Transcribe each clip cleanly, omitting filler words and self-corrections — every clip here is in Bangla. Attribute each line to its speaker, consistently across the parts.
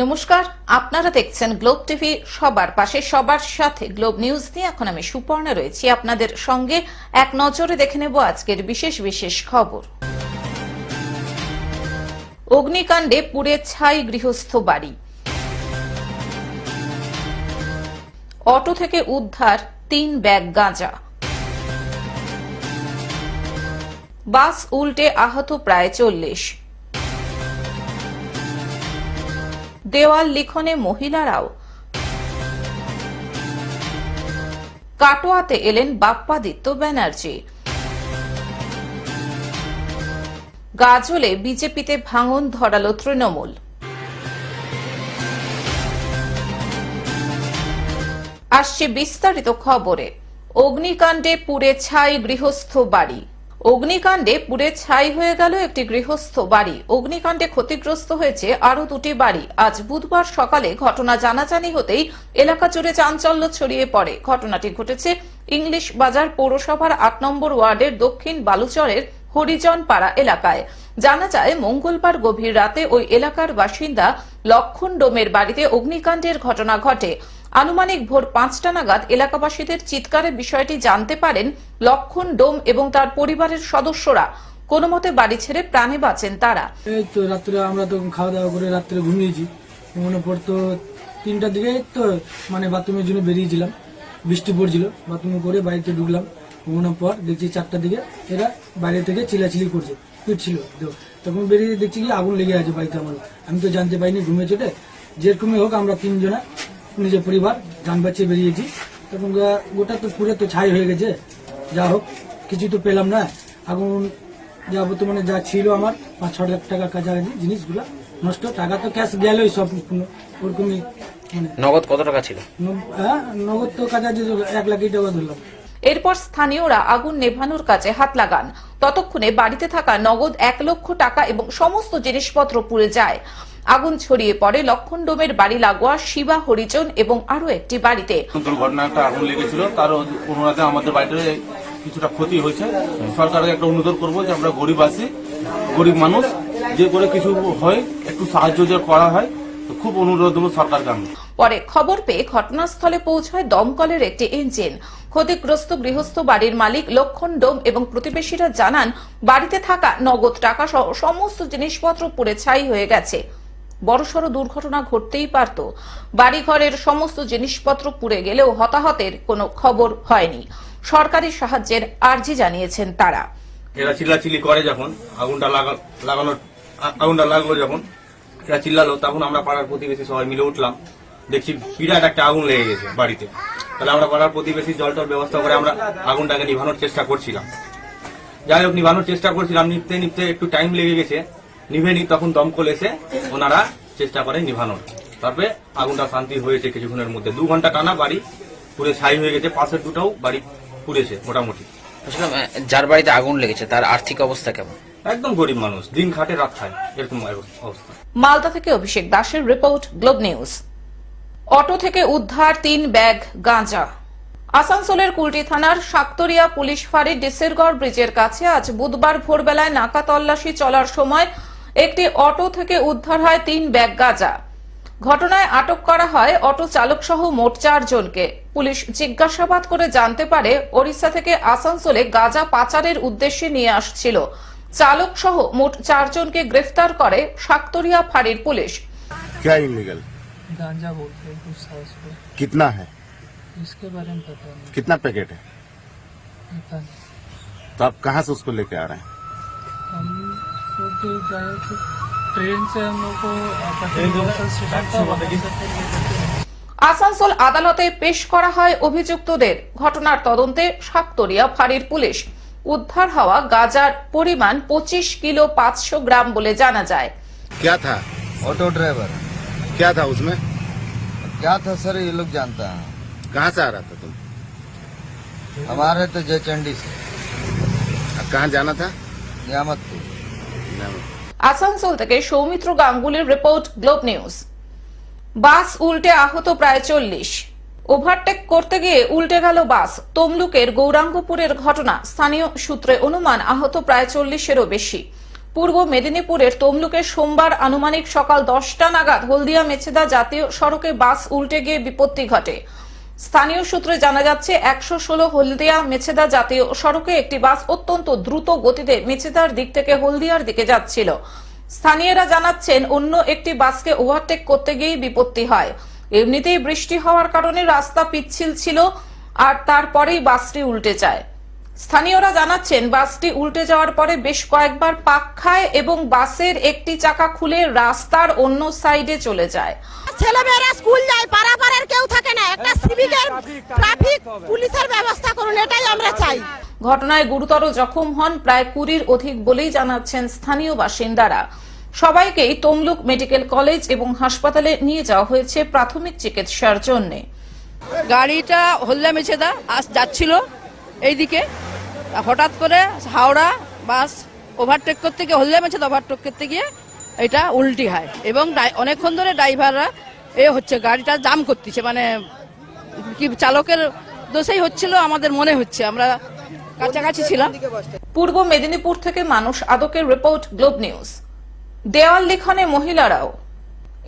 Speaker 1: নমস্কার, আপনারা দেখছেন গ্লোব টিভি। সবার পাশে সবার সাথে গ্লোব নিউজ নিয়ে এখন আমি সুপর্ণা রয়েছি আপনাদের সঙ্গে। এক নজরে দেখে নেব আজকের বিশেষ বিশেষ খবর। অগ্নিকাণ্ডে পুড়ে ছাই গৃহস্থ বাড়ি, অটো থেকে উদ্ধার 3 ব্যাগ গাঁজা, বাস উল্টে আহত প্রায় 40, দেওয়াল লিখনে মহিলারাও, কাটোয়াতে এলেন বাপ্পাদিত্য ব্যানার্জি, গাজলে বিজেপিতে ভাঙন ধরালো তৃণমূল। আসছে বিস্তারিত খবরে। অগ্নিকাণ্ডে পুড়ে ছাই গৃহস্থ বাড়ি। অগ্নিকাণ্ডে পুড়ে ছাই হয়ে গেল একটি গৃহস্থ বাড়ি। অগ্নিকাণ্ডে ক্ষতিগ্রস্ত হয়েছে আরো 2টি বাড়ি। আজ বুধবার সকালে ঘটনা জানাজানি হতেই এলাকা জুড়ে চাঞ্চল্য ছড়িয়ে পড়ে। ঘটনাটি ঘটেছে ইংলিশ বাজার পৌরসভার 8 নম্বর ওয়ার্ডের দক্ষিণ বালুচরের হরিজন পাড়া এলাকায়। জানা যায়, মঙ্গলবার গভীর রাতে ওই এলাকার বাসিন্দা লক্ষণ ডোমের বাড়িতে অগ্নিকাণ্ডের ঘটনা ঘটে। আনুমানিক ভোর 5টা নাগাদ এলাকাবাসীদের চিৎকারে বিষয়টি জানতে পারেন লক্ষণ ডোম এবং তার পরিবারের সদস্যরা। কোনো মতে বাড়ি ছেড়ে প্রাণে বাঁচেন তারা।
Speaker 2: এই তো রাত্রে আমরা তো খাওয়া দাওয়া করে রাত্রে ঘুমিয়েছি। মনে পড়তো 3টার দিকে তো বাথরুমের জন্য বেরিয়েছিলাম, বৃষ্টি পড়ছিল। বাথরুমে করে বাড়িতে ঢুকলাম, ঘুমানোর পর দেখছি 4টার দিকে এরা বাইরে থেকে চিলাচিলি করছে, পিটছিল। তখন বেরিয়ে দেখছি কি আগুন লেগে আছে বাড়িতে আমার। আমি তো জানতে পারিনি, ঘুমে চোটে যেরকমই হোক আমরা 3 জনা নিজের পরিবার যান বাঁচিয়ে বেরিয়েছি। তখন গোটা তো পুরো তো ছাই হয়ে গেছে। যা হোক কিছু তো পেলাম না। আগুন যা বর্তমানে যা ছিল আমার 5-6 লাখ টাকা কাছাকাছি জিনিসগুলো নষ্ট। টাকা তো ক্যাশ গেলই সব, ওরকমই।
Speaker 3: নগদ কত টাকা ছিল?
Speaker 2: হ্যাঁ, নগদ তো কাছাকাছি 1 লাখ টাকা ধরলাম।
Speaker 1: এরপর স্থানীয়রা আগুন নেভানোর কাজে হাত লাগান। ততক্ষণে বাড়িতে থাকা নগদ 1 লক্ষ টাকা এবং সমস্ত জিনিসপত্র পুড়ে যায়। আগুন ছড়িয়ে পড়ে লক্ষণ ডোমের বাড়ি লাগোয়া শিবা হরিজন এবং আরো একটি বাড়িতে।
Speaker 4: দুর্ঘটনাটা আগুন লেগেছিল, তার অনুরাধে আমাদের বাড়িতে কিছুটা ক্ষতি হয়েছে। সরকারকে একটা অনুরোধ করবো যে আমরা গরিব আছি, গরিব মানুষ, যে করে কিছু হয় একটু সাহায্য যে করা হয়, খুব অনুরোধ দেবো সরকারকে আমি।
Speaker 1: পরে খবর পেয়ে ঘটনাস্থলে পৌঁছায় দমকলের একটি ইঞ্জিন। ক্ষতিগ্রস্ত গৃহস্থ বাড়ির মালিক লক্ষণ ডোম এবং প্রতিবেশীরা জানান, বাড়িতে থাকা নগদ টাকা সহ সমস্ত জিনিসপত্র পুড়ে ছাই হয়ে গেছে। বড়সড় দুর্ঘটনা ঘটতেই পারত। বাড়িঘরের সমস্ত জিনিসপত্র পুড়ে গেলেও হতাহতের কোনো খবর হয়নি। সরকারি সাহায্যের আর্জি জানিয়েছেন তারা।
Speaker 4: এরা চিল্লাচিল্লি করে যখন আগুনটা লাগলো, যখন এরা চিল্লালো, তখন আমরা পাড়ার প্রতিবেশী সবাই মিলে উঠলাম। দেখছি বিরাট একটা আগুন লেগে গেছে বাড়িতে। তাহলে আমরা পাড়ার প্রতিবেশী জলটল ব্যবস্থা করে আমরা আগুনটাকে নিভানোর চেষ্টা করছিলাম। যাই হোক, নিভানোর চেষ্টা করছিলাম, নিভতে নিভতে একটু টাইম লেগে গেছে। নিভেনি, তখন দমকল এসে ওনারা চেষ্টা করে নিভানোর। তারপরে আগুনটা শান্তি হয়েছে কিছুক্ষণের মধ্যে। 2 ঘন্টা টানা বাড়ি পুরো ছাই হয়ে গেছে। পাশের 2টাও বাড়ি পুড়েছে মোটামুটি।
Speaker 3: যার বাড়িতে আগুন লেগেছে তার আর্থিক অবস্থা কেমন?
Speaker 4: একদম গরিব মানুষ, দিন খাটে রাত খায়, এরকম অবস্থা।
Speaker 1: মালদা থেকে অভিষেক দাসের রিপোর্ট, গ্লোব নিউজ। অটো থেকে উদ্ধার 3 ব্যাগ গাঁজা। আসানসোলের কুলটি থানার শাক্তরিয়া পুলিশ ফাঁড়ির ডিসেরগড় ব্রিজের কাছে আজ বুধবার ভোরবেলায় নাকা তল্লাশি চলার সময় একটি অটো থেকে উদ্ধার হয় 3 ব্যাগ গাঁজা। ঘটনায় আটক করা হয় অটো চালক সহ মোট 4 জনকে। পুলিশ জিজ্ঞাসাবাদ করে জানতে পারে, ওড়িশা থেকে আসানসোলে গাঁজা পাচারের উদ্দেশ্যে নিয়ে আসছিল। চালক সহ মোট 4 জনকে গ্রেফতার করে শাক্তরিয়া ফাঁড়ির পুলিশ।
Speaker 5: क्या इलीगल
Speaker 2: गांजा बोलते हैं कुछ साउस पे,
Speaker 5: कितना है?
Speaker 2: इसके बारे में पता नहीं।
Speaker 5: कितना पैकेट है?
Speaker 2: पता नहीं।
Speaker 5: तो आप कहाँ से उसको लेके आ रहे हैं?
Speaker 2: हम लोग के गए थे ट्रेन से, हम लोग को स्टेशन था।
Speaker 1: আসানসোল আদালতে পেশ করা হয় অভিযুক্তদের। ঘটনার তদন্তে শাক্তরিয়া ফাঁড়ির পুলিশ। উদ্ধার হওয়া গাঁজার পরিমাণ 25 কিলো 500 গ্রাম বলে জানা যায়।
Speaker 5: क्या था?
Speaker 6: Auto driver.
Speaker 5: क्या था उसमें?
Speaker 6: क्या था सर, ये लोग जानता है।
Speaker 5: कहाँ से आ रहा था तुम?
Speaker 6: हमारे तो जयचंडी से
Speaker 5: अब कहाँ जाना था?
Speaker 6: नियामतपुर।
Speaker 1: আসানসোল থেকে সৌমিত্র গাঙ্গুলির রিপোর্ট, গ্লোব নিউজ। বাস উল্টে আহত প্রায় 40। ওভারটেক করতে গিয়ে উল্টে গেল বাস। তমলুকের গৌরাঙ্গপুরের ঘটনা। স্থানীয় সূত্রে অনুমান আহত প্রায় 40-এরও বেশি। পূর্ব মেদিনীপুরের তমলুকে সোমবার আনুমানিক সকাল 10টা নাগাদ হলদিয়া মেছেদা জাতীয় সড়কে বাস উল্টে গিয়ে বিপত্তি ঘটে। স্থানীয় সূত্রে জানা যাচ্ছে 116 হলদিয়া মেছেদা জাতীয় সড়কে একটি বাস অত্যন্ত দ্রুত গতিতে মেছেদার দিক থেকে হলদিয়ার দিকে যাচ্ছিল। স্থানীয়রা জানাচ্ছেন অন্য একটি বাসকে ওভারটেক করতে গিয়ে বিপত্তি হয়। এমনিতেই বৃষ্টি হওয়ার কারণে রাস্তা পিচ্ছিল ছিল আর তারপরেই বাসটি উল্টে যায়। স্থানীয়রা জানাচ্ছেন বাসটি উল্টে যাওয়ার পরে বেশ কয়েকবার পাক খায় এবং বাসের একটি চাকা খুলে রাস্তার অন্য সাইডে চলে যায়।
Speaker 7: ছেলেমেয়েরা স্কুল যায়, পাড়াপাড়ার কেউ থাকে না, একটা সিভিকের ট্রাফিক পুলিশের ব্যবস্থা করুন, এটাই আমরা চাই।
Speaker 1: ঘটনায় গুরুতর জখম হন প্রায় 20-র অধিক বলেই জানাচ্ছেন স্থানীয় বাসিন্দারা। সবাইকেই তমলুক মেডিকেল কলেজ এবং হাসপাতালে নিয়ে যাওয়া হয়েছে প্রাথমিক চিকিৎসার জন্য।
Speaker 8: গাড়িটা হলদিয়া মেছেদা যাচ্ছিল এইদিকে, হঠাৎ করে হাওড়া বাস ওভারটেক করতে গিয়ে হলদিয়া মেছেদা ওভারটেক করতে গিয়ে এটা উল্টি হয় এবং অনেকক্ষণ ধরে ড্রাইভাররা গাড়িটা জাম করতেছে, মানে কি চালকের দোষেই হচ্ছিল আমাদের মনে হচ্ছে, আমরা কাছাকাছি ছিলাম।
Speaker 1: পূর্ব মেদিনীপুর থেকে মানুষ আদকের রিপোর্ট, গ্লোব নিউজ। দেওয়াল লিখনে মহিলারাও।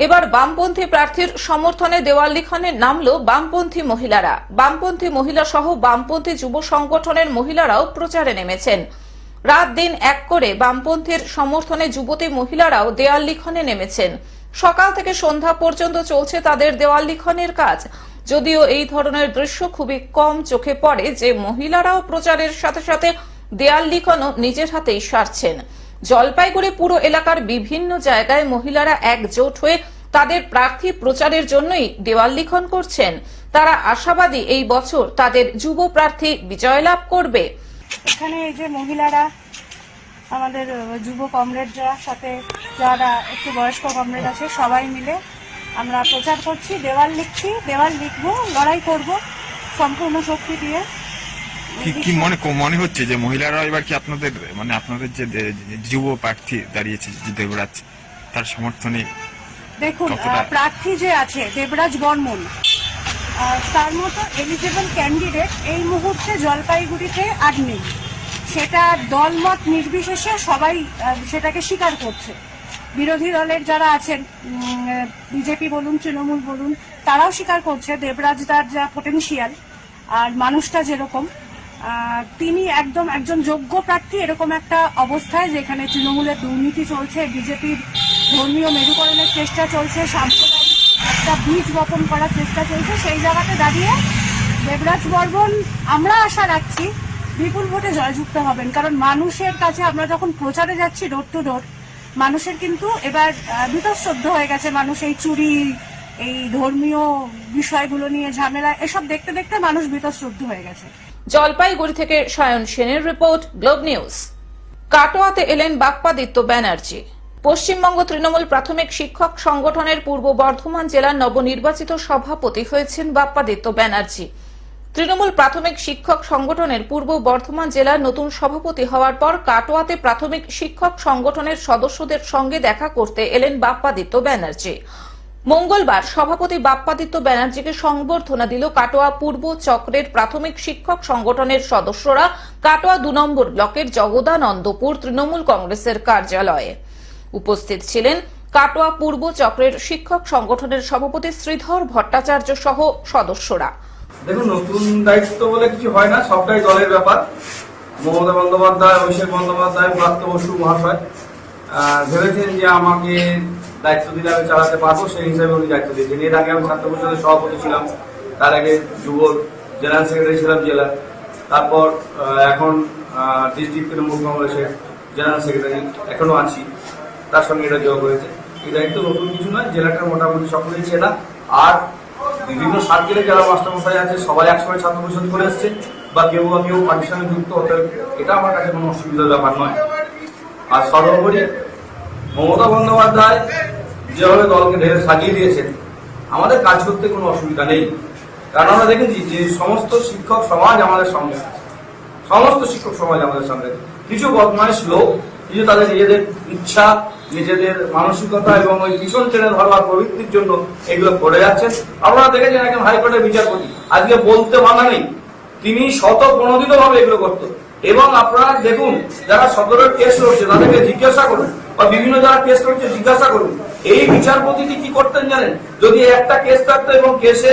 Speaker 1: এবার বামপন্থী প্রার্থীর সমর্থনে দেওয়াল লিখনে নামলো বামপন্থী মহিলারা। বামপন্থী মহিলা সহ বামপন্থী যুব সংগঠনের মহিলারাও প্রচারে নেমেছেন। রাত দিন এক করে বামপন্থীর সমর্থনে যুবতী মহিলারাও দেওয়াল লিখনে নেমেছেন। সকাল থেকে সন্ধ্যা পর্যন্ত চলছে তাদের দেওয়াল লিখনের কাজ। যদিও এই ধরনের দৃশ্য খুবই কম চোখে পড়ে যে মহিলারাও প্রচারের সাথে সাথে দেওয়াল লিখনও নিজের হাতেই সারছেন। জলপাইগুড়ি পুরো এলাকার বিভিন্ন জায়গায় মহিলারা একজোট হয়ে তাদের প্রার্থী প্রচারের জন্যই দেওয়াল লিখন করছেন। তারা আশাবাদী এই বছর তাদের যুব প্রার্থী বিজয় লাভ করবে।
Speaker 7: এখানে এই যে মহিলারা, আমাদের যুব কমরেডরা, সাথে যারা একটু বয়স্ক কমরেড আছে, সবাই মিলে আমরা প্রচার করছি, দেওয়াল লিখছি, দেওয়াল লিখবো, লড়াই করব সম্পূর্ণ শক্তি দিয়ে।
Speaker 9: কি মনে হচ্ছে যে মহিলারা এবার কি আপনাদের যে যুব প্রার্থী দাঁড়িয়েছে যে দেবরাজ, তার সমর্থনে?
Speaker 7: দেখুন, প্রার্থী যে আছে দেবরাজ বর্মন, তার মতো এলিজিবল ক্যান্ডিডেট এই মুহূর্তে জলপাইগুড়িতে আর নেই। সেটা দলমত নির্বিশেষে সবাই সেটাকে স্বীকার করছে। বিরোধী দলের যারা আছেন, বিজেপি বলুন, তৃণমূল বলুন, তারাও স্বীকার করছে দেবরাজদার যা পটেনশিয়াল আর মানুষটা যেরকম, তিনি একজন যোগ্য প্রার্থী। এরকম একটা অবস্থায় যেখানে তৃণমূলের দুর্নীতি চলছে, বিজেপির ধর্মীয় মেরুকরণের চেষ্টা চলছে, সাম্প্রদায়িক একটা বীজ বপন করার চেষ্টা চলছে, সেই জায়গাতে দাঁড়িয়ে দেবরাজ বর্মন আমরা আশা রাখছি বিপুল ভোটে জয়যুক্ত হবেন। কারণ মানুষের কাছে আমরা যখন প্রচারে যাচ্ছি ডোর টু ডোর, মানুষের কিন্তু এবার বীতশ্রদ্ধ হয়ে গেছে। মানুষ এই চুরি, এই ধর্মীয় বিষয়গুলো নিয়ে ঝামেলা, এসব দেখতে দেখতে মানুষ বীতশ্রদ্ধ হয়ে গেছে।
Speaker 1: জলপাইগুড়ি থেকে সায়ন সেনের রিপোর্ট, গ্লোব নিউজ। কাটোয়াতে এলেন বাপ্পাদিত্য ব্যানার্জি। পশ্চিমবঙ্গ তৃণমূল প্রাথমিক শিক্ষক সংগঠনের পূর্ব বর্ধমান জেলার নবনির্বাচিত সভাপতি হয়েছেন বাপ্পাদিত্য ব্যানার্জি। তৃণমূল প্রাথমিক শিক্ষক সংগঠনের পূর্ব বর্ধমান জেলার নতুন সভাপতি হওয়ার পর কাটোয়াতে প্রাথমিক শিক্ষক সংগঠনের সদস্যদের সঙ্গে দেখা করতে এলেন বাপ্পাদিত্য ব্যানার্জি। মঙ্গলবার সভাপতি বাপ্পাদিত্য ব্যানার্জিকে সংবর্ধনা দিল কাটোয়া পূর্ব চক্রের প্রাথমিক শিক্ষক সংগঠনের সদস্যরা কাটোয়া 2 নম্বর ব্লকের জগদানন্দপুর তৃণমূল কংগ্রেসের কার্যালয়ে। উপস্থিত ছিলেন কাটোয়া পূর্ব চক্রের শিক্ষক সংগঠনের সভাপতি শ্রীধর ভট্টাচার্য সহ সদস্যরা।
Speaker 10: দেখুন, নতুন দায়িত্ব বলে কিছু হয় না, সবটাই দলের ব্যাপার। মমতা বন্দ্যোপাধ্যায়, অভিষেক বন্দ্যোপাধ্যায়, ব্রাত্য বসু মহাশয় ভেবেছেন যে আমাকে দায়িত্ব দিলে আমি চালাতে পারবো, সেই হিসাবে উনি দায়িত্ব দিয়েছেন। এর আগে আমি ছাত্র পরিষদের সভাপতি ছিলাম, তার আগে যুব জেনারেল সেক্রেটারি ছিলাম জেলা, তারপর এখন ডিস্ট্রিক্ট তৃণমূল কংগ্রেসের জেনারেল সেক্রেটারি এখনো আছি, তার সঙ্গে এটা যোগ হয়েছে। এই দায়িত্ব নতুন কিছু নয়, জেলাটা মোটামুটি সকলেই চেনা। আর বিভিন্ন সার্কেলে যারা মাস্টারমশাই আছে সবাই একসময় ছাত্র পরিষদ করে এসছে, বা কেউ পার্টির সঙ্গে যুক্ত হতে, এটা আমার কাছে কোনো অসুবিধার ব্যাপার নয়। আর সর্বোপরি মমতা বন্দ্যোপাধ্যায় যেভাবে দলকে ঢেলে সাজিয়ে দিয়েছেন, আমাদের কাজ করতে কোনো অসুবিধা নেই। কারণ আমরা দেখেছি যে সমস্ত শিক্ষক সমাজ আমাদের সঙ্গে আছে, সমস্ত শিক্ষক সমাজ আমাদের সঙ্গে। কিছু বদমাইশ লোক, কিছু তাদের নিজেদের ইচ্ছা, নিজেদের মানসিকতা এবং ওই ভীষণ টেনে ধরবার প্রবৃত্তির জন্য এগুলো করে যাচ্ছেন। আপনারা দেখেছেন একজন হাইকোর্টের বিচারপতি, আজকে বলতে বাধা নেই, তিনি শত প্রণোদিত ভাবে এগুলো করতো, এবং আপনারা দেখুন যারা সদরের কেস লড়ছে তাদেরকে জিজ্ঞাসা করুন, বা বিভিন্ন যারা কেস লড়ছে জিজ্ঞাসা করুন, এই বিচারপতি কি করতেন জানেন? যদি একটা কেস থাকতো এবং কেসে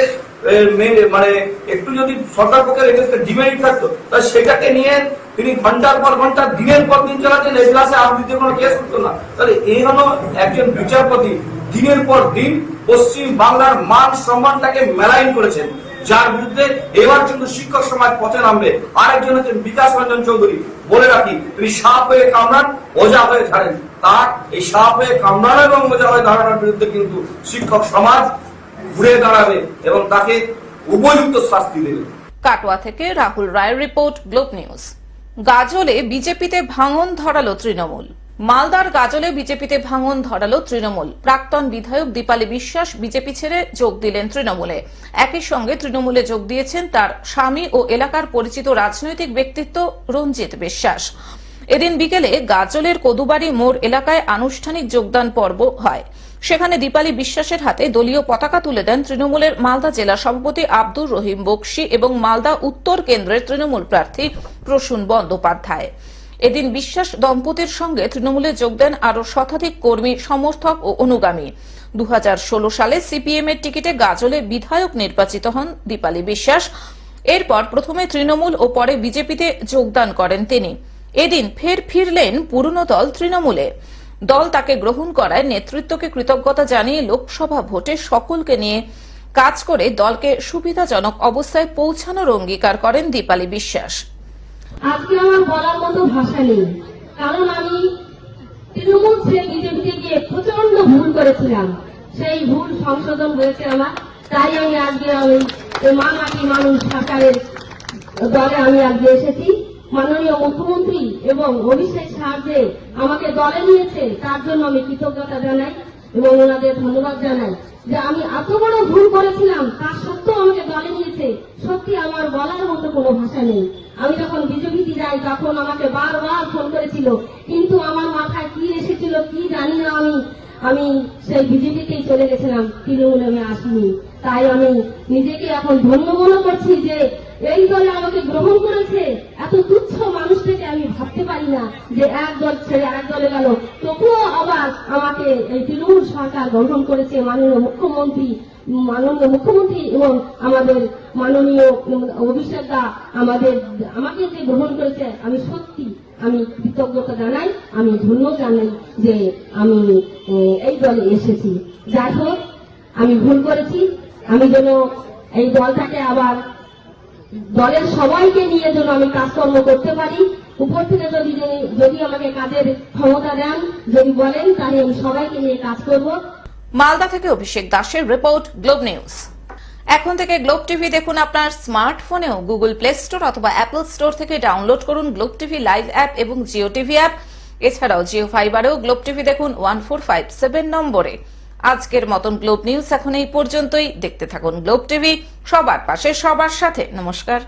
Speaker 10: মানে একটু যদি সরকার পক্ষের এগেন্স্টে ডিমেরিট থাকতো, তাহলে সেটাকে নিয়ে তিনি ঘন্টার পর ঘন্টা দিনের পর দিন চালাতেন, এজলাসে আর দ্বিতীয় কোনো কেস হতো না। তাহলে এই হলো একজন বিচারপতি দিনের পর দিন পশ্চিম বাংলার মান সম্মানটাকে মেলাইন করেছেন, যার বিরুদ্ধে এবার কিন্তু শিক্ষক সমাজ পথে নামবে। আরেকজন হচ্ছেন বিকাশ রঞ্জন চৌধুরী। বলে রাখি, তিনি সাপ হয়ে কামড়ান, ওঝা হয়ে ঝাড়েন। তার এই সাপ হয়ে কামড়ানো এবং ওঝা হয়ে দাঁড়ানোর বিরুদ্ধে কিন্তু শিক্ষক সমাজ ঘুরে দাঁড়াবে এবং তাকে উপযুক্ত শাস্তি দেবে।
Speaker 1: কাটোয়া থেকে রাহুল রায়ের রিপোর্ট, গ্লোব নিউজ। গাজলে বিজেপিতে ভাঙন ধরালো তৃণমূল। মালদার গাজলে বিজেপিতে ভাঙন ধরালো তৃণমূল। প্রাক্তন বিধায়ক দীপালি বিশ্বাস বিজেপি ছেড়ে যোগ দিলেন তৃণমূলে। একই সঙ্গে তৃণমূলে যোগ দিয়েছেন তার স্বামী ও এলাকার পরিচিত রাজনৈতিক ব্যক্তিত্ব রঞ্জিত বিশ্বাস। এদিন বিকেলে গাজলের কদুবাড়ি মোড় এলাকায় আনুষ্ঠানিক যোগদান পর্ব হয়। সেখানে দীপালি বিশ্বাসের হাতে দলীয় পতাকা তুলে দেন তৃণমূলের মালদা জেলা সভাপতি আব্দুর রহিম বক্সি এবং মালদা উত্তর কেন্দ্রের তৃণমূল প্রার্থী প্রসূন বন্দ্যোপাধ্যায়। এদিন বিশ্বাস দম্পতির সঙ্গে তৃণমূলে যোগ দেন আরো শতাধিক কর্মী, সমর্থক ও অনুগামী। 2016 সালে সিপিএম এর টিকিটে গাজলে বিধায়ক নির্বাচিত হন দীপালি বিশ্বাস। এরপর প্রথমে তৃণমূল ও পরে বিজেপিতে যোগদান করেন তিনি। এদিন ফের ফিরলেন পুরনো দল তৃণমূলে। দল তাকে গ্রহণ করায় নেতৃত্বকে কৃতজ্ঞতা জানিয়ে লোকসভা ভোটে সকলকে নিয়ে কাজ করে দলকে সুবিধাজনক অবস্থায় পৌঁছানোর অঙ্গীকার করেন দীপালি বিশ্বাস।
Speaker 11: আজকে আমার বলার মতো ভাষা নেই, কারণ আমি তৃণমূল ছেড়ে বিজেপিতে গিয়ে প্রচন্ড ভুল করেছিলাম। সেই ভুল সংশোধন হয়েছে আমার, তাই আমি আজকে মা মাটি মানুষ সরকারের দলে আমি আজকে এসেছি। মাননীয় মুখ্যমন্ত্রী এবং অভিষেক স্যার যে আমাকে দলে নিয়েছে তার জন্য আমি কৃতজ্ঞতা জানাই এবং ওনাদের ধন্যবাদ জানাই যে আমি এত বড় ভুল করেছিলাম তার সত্ত্বেও আমাকে দলে নিয়েছে। সত্যি আমার বলার মতো কোনো ভাষা নেই। আমি যখন বিজেপিতে যাই তখন আমাকে বারবার ফোন করেছিল, কিন্তু আমার মাথায় কি এসেছিল কি জানি না, আমি সেই বিজেপিতেই চলে গেছিলাম, তৃণমূলে আমি আসিনি। তাই আমি নিজেকে এখন ধন্য মনে করছি যে এই দলে আমাকে গ্রহণ করেছে। এত তুচ্ছ মানুষটাকে আমি ভাবতে পারি না যে এক দল ছেড়ে এক দলে গেল, তবুও আবার আমাকে এই তৃণমূল সরকার গ্রহণ করেছে। মাননীয় মুখ্যমন্ত্রী এবং আমাদের মাননীয় অভিষেক দা আমাকে যে গ্রহণ করেছে, আমি সত্যি আমি কৃতজ্ঞতা জানাই, আমি ধন্য জানাই যে আমি এই দলে এসেছি। যাই হোক, আমি ভুল করেছি, আমি যেন এই দলটাকে আবার দলের সবাইকে নিয়ে যেন আমি কাজকর্ম করতে পারি। উপর থেকে যদি আমাকে কাজের ক্ষমতা দেন, যদি বলেন, তাহলে আমি সবাইকে নিয়ে কাজ করব।
Speaker 1: মালদা থেকে অভিষেক দাসের রিপোর্ট, গ্লোব নিউজ। এখন থেকে গ্লোব টিভি দেখুন আপনার স্মার্টফোনেও। গুগল প্লে স্টোর অথবা অ্যাপল স্টোর থেকে ডাউনলোড করুন গ্লোব টিভি লাইভ অ্যাপ এবং জিও টিভি অ্যাপ। এছাড়াও জিও ফাইবারেও গ্লোব টিভি দেখুন 1457 নম্বরে। আজকের মতন গ্লোব নিউজ এখন এই পর্যন্তই। দেখতে থাকুন গ্লোব টিভি, সবার পাশে সবার সাথে। নমস্কার।